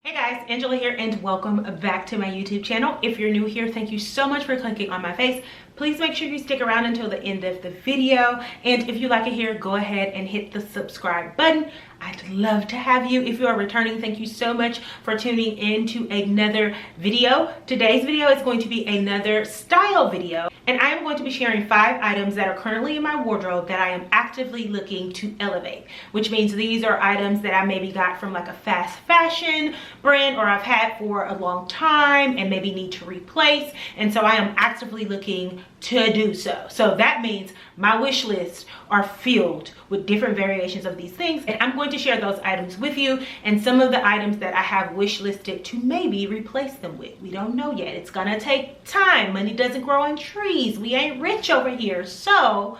Hey guys, Angela here and welcome back to my YouTube channel. If you're new here, thank you so much for clicking on my face. Please make sure you stick around until the end of the video. And if you like it here, go ahead and hit the subscribe button. I'd love to have you. If you are returning, thank you so much for tuning in to another video. Today's video is going to be another style video. And I am going to be sharing 5 items that are currently in my wardrobe that I am actively looking to elevate. Which means these are items that I maybe got from like a fast fashion brand or I've had for a long time and maybe need to replace. And so I am actively looking to do so. So that means my wish lists are filled with different variations of these things, and I'm going to share those items with you and some of the items that I have wish listed to maybe replace them with. We don't know yet. It's gonna take time. Money doesn't grow on trees. We ain't rich over here. So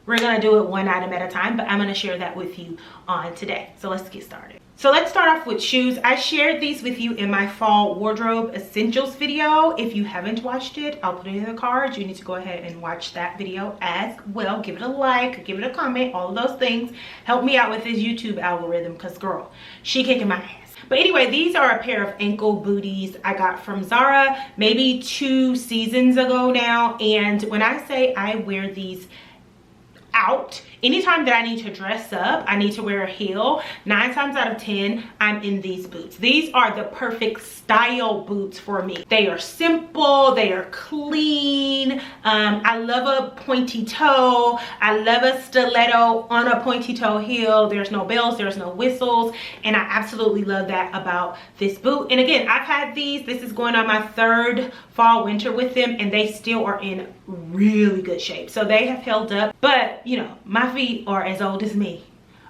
we're gonna do it one item at a time, but I'm gonna share that with you on today. So let's get started. So let's start off with shoes. I shared these with you in my fall wardrobe essentials video. If you haven't watched it, I'll put it in the cards. You need to go ahead and watch that video as well. Give it a like, give it a comment, all of those things. Help me out with this YouTube algorithm because girl, she kicking my ass. But anyway, these are a pair of ankle booties I got from Zara maybe 2 seasons ago now. And when I say I wear these out, anytime that I need to dress up, I need to wear a heel, 9 times out of 10 I'm in these boots. These are the perfect style boots for me. They are simple, they are clean. I love a pointy toe. I love a stiletto on a pointy toe heel. There's no bells, there's no whistles, and I absolutely love that about this boot. And again, I've had these, this is going on my 3rd fall winter with them, and they still are in really good shape. So they have held up, but you know, my feet are as old as me,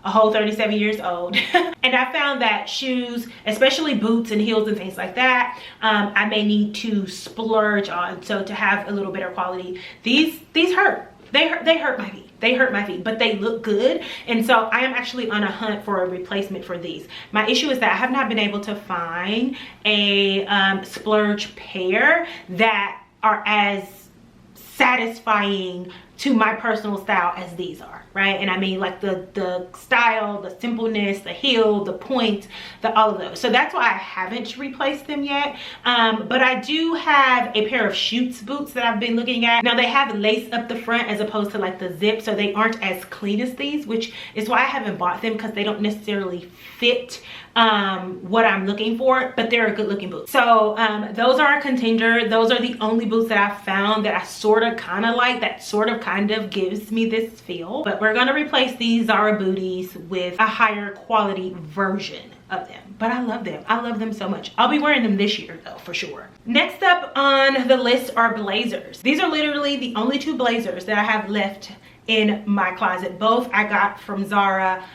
a whole 37 years old. And I found that shoes, especially boots and heels and things like that, I may need to splurge on. So to have a little better quality, these hurt. They hurt my feet. They hurt my feet, but they look good. And so I am actually on a hunt for a replacement for these. My issue is that I have not been able to find a splurge pair that are as satisfying to my personal style as these are, right? And I mean like the style, the simpleness, the heel, the point, all of those. So that's why I haven't replaced them yet. But I do have a pair of Schutz boots that I've been looking at. Now they have lace up the front as opposed to like the zip, so they aren't as clean as these, which is why I haven't bought them, because they don't necessarily fit what I'm looking for, but they're a good looking boot. So those are a contender. Those are the only boots that I've found that I sort of kind of like, that sort of kind of gives me this feel. But we're gonna replace these Zara booties with a higher quality version of them. But I love them. I love them so much. I'll be wearing them this year though, for sure. Next up on the list are blazers. These are literally the only 2 blazers that I have left in my closet. Both I got from Zara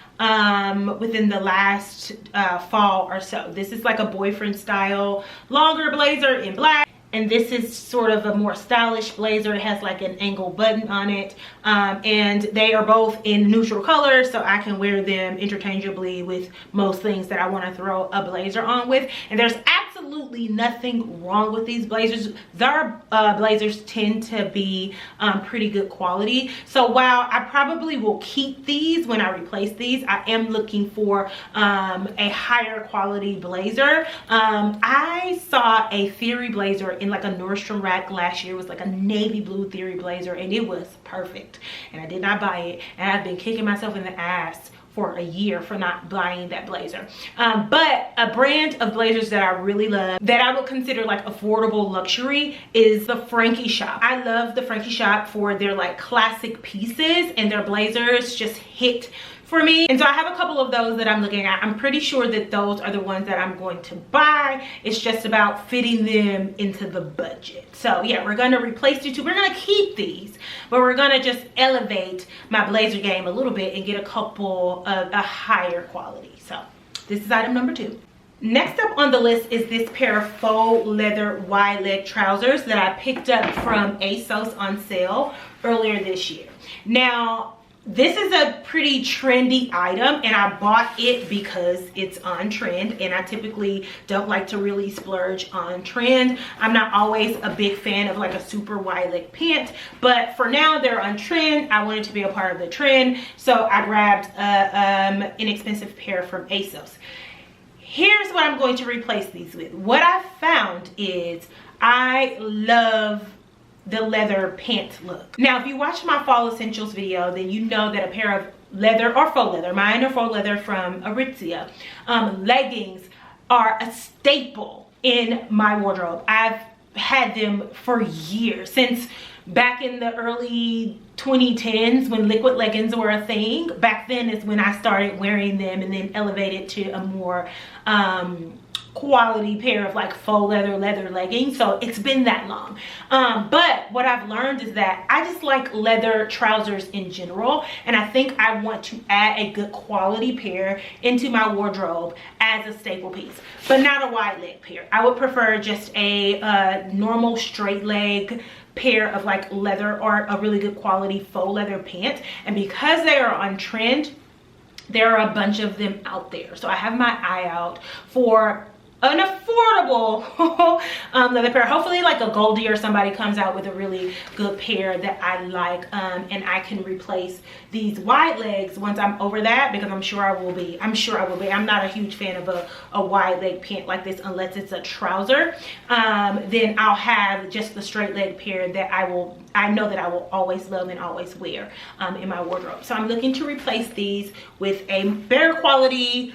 within the last fall or so. This is like a boyfriend style longer blazer in black, and this is sort of a more stylish blazer. It has like an angle button on it, and they are both in neutral colors, so I can wear them interchangeably with most things that I want to throw a blazer on with. And there's absolutely nothing wrong with these blazers. Zara blazers tend to be pretty good quality. So while I probably will keep these when I replace these, I am looking for a higher quality blazer. I saw a Theory blazer in like a Nordstrom rack last year. It was like a navy blue Theory blazer, and it was perfect, and I did not buy it, and I've been kicking myself in the ass for a year for not buying that blazer. But a brand of blazers that I really love, that I would consider like affordable luxury, is the Frankie Shop. I love the Frankie Shop for their like classic pieces, and their blazers just hit for me. And so I have a couple of those that I'm looking at. I'm pretty sure that those are the ones that I'm going to buy. It's just about fitting them into the budget. So yeah, we're gonna replace these 2. We're gonna keep these, but we're gonna just elevate my blazer game a little bit and get a couple of a higher quality. So this is item number 2. Next up on the list is this pair of faux leather wide leg trousers that I picked up from ASOS on sale earlier this year. Now, this is a pretty trendy item, and I bought it because it's on trend, and I typically don't like to really splurge on trend. I'm not always a big fan of like a super wide leg pant, but for now they're on trend. I wanted to be a part of the trend, so I grabbed an inexpensive pair from ASOS. here's what I'm going to replace these with. What I found is I love the leather pant look. Now, if you watch my fall essentials video, then you know that a pair of leather or faux leather, mine are faux leather from Aritzia, leggings are a staple in my wardrobe. I've had them for years, since back in the early 2010s when liquid leggings were a thing. Back then is when I started wearing them, and then elevated to a more quality pair of like faux leather leggings. So it's been that long. But what I've learned is that I just like leather trousers in general, and I think I want to add a good quality pair into my wardrobe as a staple piece, but not a wide leg pair. I would prefer just a normal straight leg pair of like leather, or a really good quality faux leather pant. And because they are on trend, there are a bunch of them out there, so I have my eye out for an affordable leather pair. Hopefully like a Goldie or somebody comes out with a really good pair that I like, and I can replace these wide legs once I'm over that, because I'm sure I will be. I'm not a huge fan of a wide leg pant like this unless it's a trouser. Then I'll have just the straight leg pair that I know that I will always love and always wear in my wardrobe. So I'm looking to replace these with a better quality,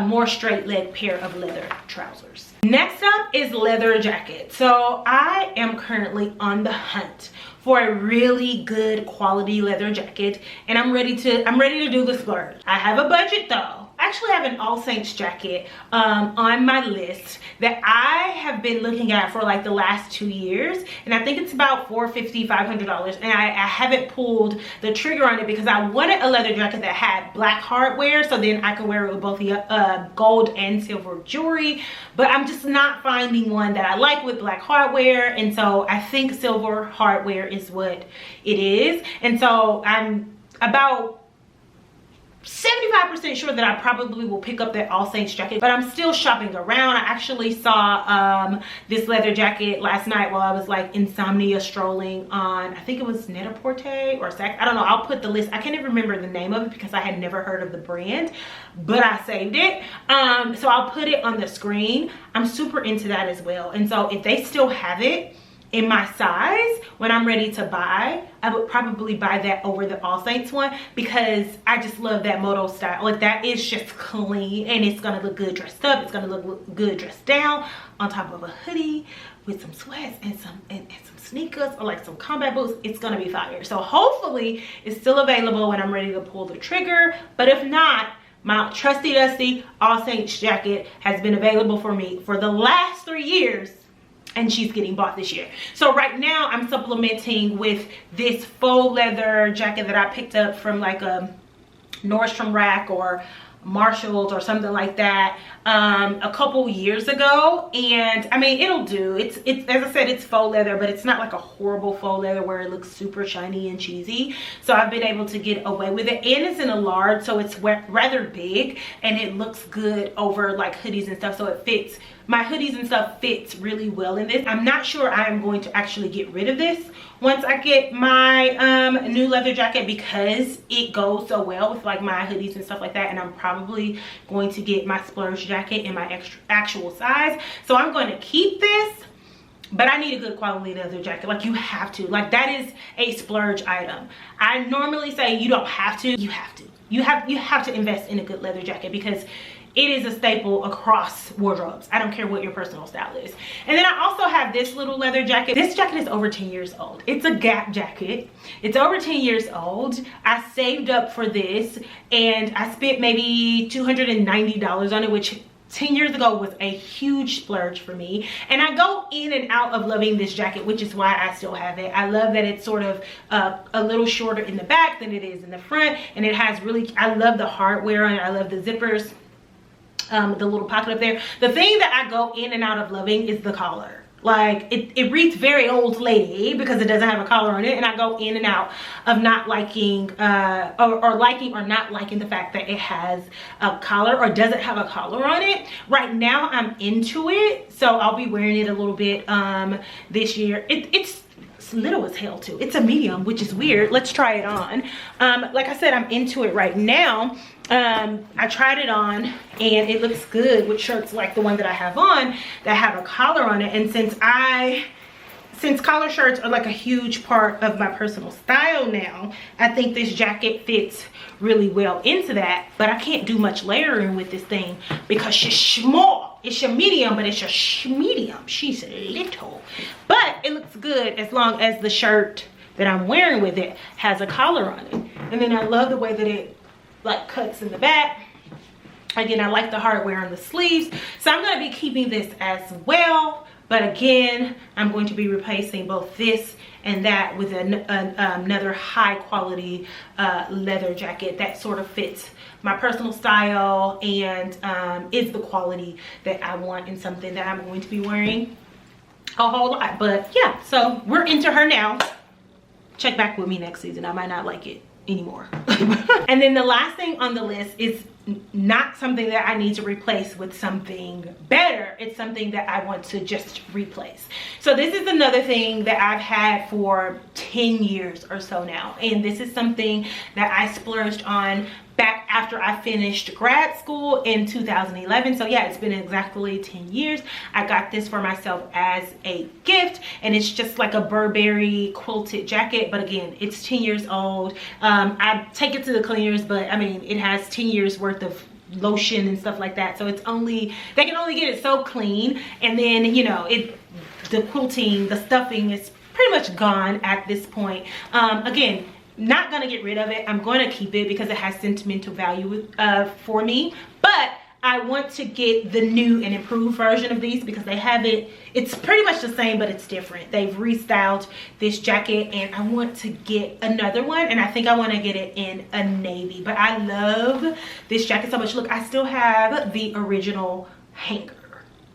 more straight leg pair of leather trousers. Next up is leather jacket. So I am currently on the hunt for a really good quality leather jacket, and I'm ready to do the splurge. I have a budget though. I actually have an All Saints jacket on my list that I have been looking at for like the last 2 years, and I think it's about $450, $500, and I haven't pulled the trigger on it because I wanted a leather jacket that had black hardware, so then I could wear it with both the gold and silver jewelry, but I'm just not finding one that I like with black hardware, and so I think silver hardware is what it is. And so I'm about 75% sure that I probably will pick up that All Saints jacket, but I'm still shopping around. I actually saw this leather jacket last night while I was like insomnia strolling on, I think it was Net-a-Porter or Saks. I don't know. I'll put the list. I can't even remember the name of it because I had never heard of the brand, but I saved it. So I'll put it on the screen. I'm super into that as well. And so if they still have it in my size when I'm ready to buy, I would probably buy that over the All Saints one, because I just love that moto style. Like, that is just clean, and it's gonna look good dressed up. It's gonna look good dressed down on top of a hoodie with some sweats and some sneakers, or like some combat boots. It's gonna be fire. So hopefully it's still available when I'm ready to pull the trigger, but if not, my trusty dusty All Saints jacket has been available for me for the last 3 years, and she's getting bought this year. So right now I'm supplementing with this faux leather jacket that I picked up from like a Nordstrom Rack or Marshalls or something like that a couple years ago, and I mean, it'll do. It's as I said, it's faux leather, but it's not like a horrible faux leather where it looks super shiny and cheesy. So I've been able to get away with it, and it's in a large, so it's rather big, and it looks good over like hoodies and stuff. So it fits, my hoodies and stuff fits really well in this. I'm not sure I am going to actually get rid of this once I get my new leather jacket, because it goes so well with like my hoodies and stuff like that, and I'm probably going to get my splurge jacket in my actual size. So I'm going to keep this, but I need a good quality leather jacket. Like, you have to, like, that is a splurge item. I normally say you don't have to, you have to. You have to invest in a good leather jacket, because it is a staple across wardrobes. I don't care what your personal style is. And then I also have this little leather jacket. This jacket is over 10 years old. It's a Gap jacket. It's over 10 years old. I saved up for this, and I spent maybe $290 on it, which 10 years ago was a huge splurge for me. And I go in and out of loving this jacket, which is why I still have it. I love that it's sort of a little shorter in the back than it is in the front, and it has really, I love the hardware on it. I love the zippers, the little pocket up there. The thing that I go in and out of loving is the collar. Like, it reads very old lady because it doesn't have a collar on it, and I go in and out of not liking or liking or not liking the fact that it has a collar or doesn't have a collar on it. Right now I'm into it, so I'll be wearing it a little bit this year. It's little as hell too. It's a medium, which is weird. Let's try it on. Like I said, I'm into it right now, I tried it on and it looks good with shirts like the one that I have on that have a collar on it. And since collar shirts are like a huge part of my personal style now, I think this jacket fits really well into that. But I can't do much layering with this thing because she's small. It's a medium, but it's a medium. She's little. But it looks good as long as the shirt that I'm wearing with it has a collar on it. And then I love the way that it like cuts in the back. Again, I like the hardware on the sleeves. So I'm going to be keeping this as well. But again, I'm going to be replacing both this and that with another high quality leather jacket that sort of fits my personal style and is the quality that I want in something that I'm going to be wearing a whole lot. But yeah, so we're into her now. Check back with me next season. I might not like it anymore. And then the last thing on the list is not something that I need to replace with something better. It's something that I want to just replace. So this is another thing that I've had for 10 years or so now. And this is something that I splurged on back after I finished grad school in 2011. So yeah, it's been exactly 10 years. I got this for myself as a gift, and it's just like a Burberry quilted jacket. But again, it's 10 years old. I take it to the cleaners, but I mean, it has 10 years worth of lotion and stuff like that. So it's only, they can only get it so clean. And then, you know, the quilting, the stuffing is pretty much gone at this point. Again, not gonna get rid of it. I'm going to keep it because it has sentimental value for me. But I want to get the new and improved version of these because they have it. It's pretty much the same, but it's different. They've restyled this jacket, and I want to get another one. And I think I want to get it in a navy. But I love this jacket so much. Look, I still have the original hanger.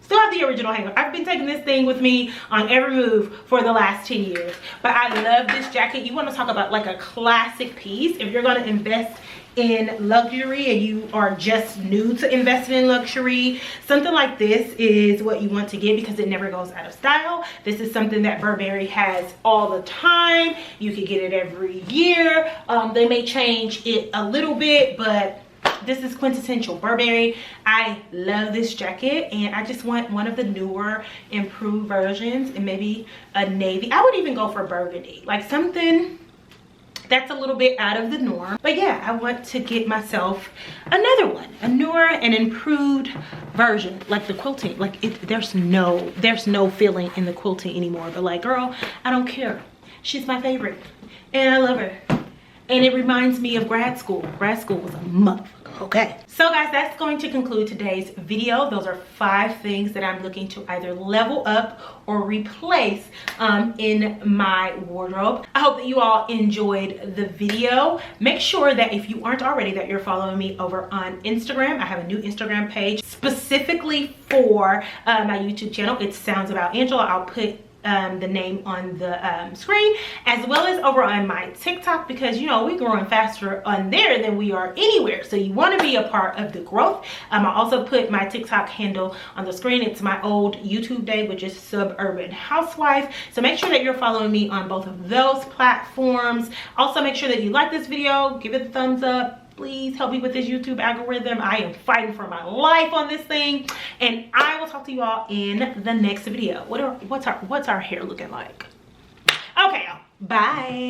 Still have the original hanger. I've been taking this thing with me on every move for the last 10 years. But I love this jacket. You want to talk about like a classic piece. If you're going to invest in luxury and you are just new to investing in luxury, something like this is what you want to get because it never goes out of style. This is something that Burberry has all the time. You can get it every year. They may change it a little bit, but this is quintessential Burberry. I love this jacket, and I just want one of the newer, improved versions, and maybe a navy. I would even go for burgundy, like something that's a little bit out of the norm. But yeah, I want to get myself another one, a newer and improved version, like the quilting. Like there's no feeling in the quilting anymore. But like, girl, I don't care. She's my favorite, and I love her. And it reminds me of grad school. Grad school was a motherfucker, okay? So guys, that's going to conclude today's video. Those are 5 things that I'm looking to either level up or replace in my wardrobe. I hope that you all enjoyed the video. Make sure that if you aren't already, that you're following me over on Instagram. I have a new Instagram page specifically for my YouTube channel. It Sounds About Angela. I'll put the name on the screen, as well as over on my TikTok, because you know we're growing faster on there than we are anywhere, so you want to be a part of the growth. I also put my TikTok handle on the screen. It's my old YouTube day, which is Suburban Housewife. So make sure that you're following me on both of those platforms. Also make sure that you like this video, give it a thumbs up. Please help me with this YouTube algorithm. I am fighting for my life on this thing. And I will talk to you all in the next video. What's our hair looking like? Okay, y'all. Bye.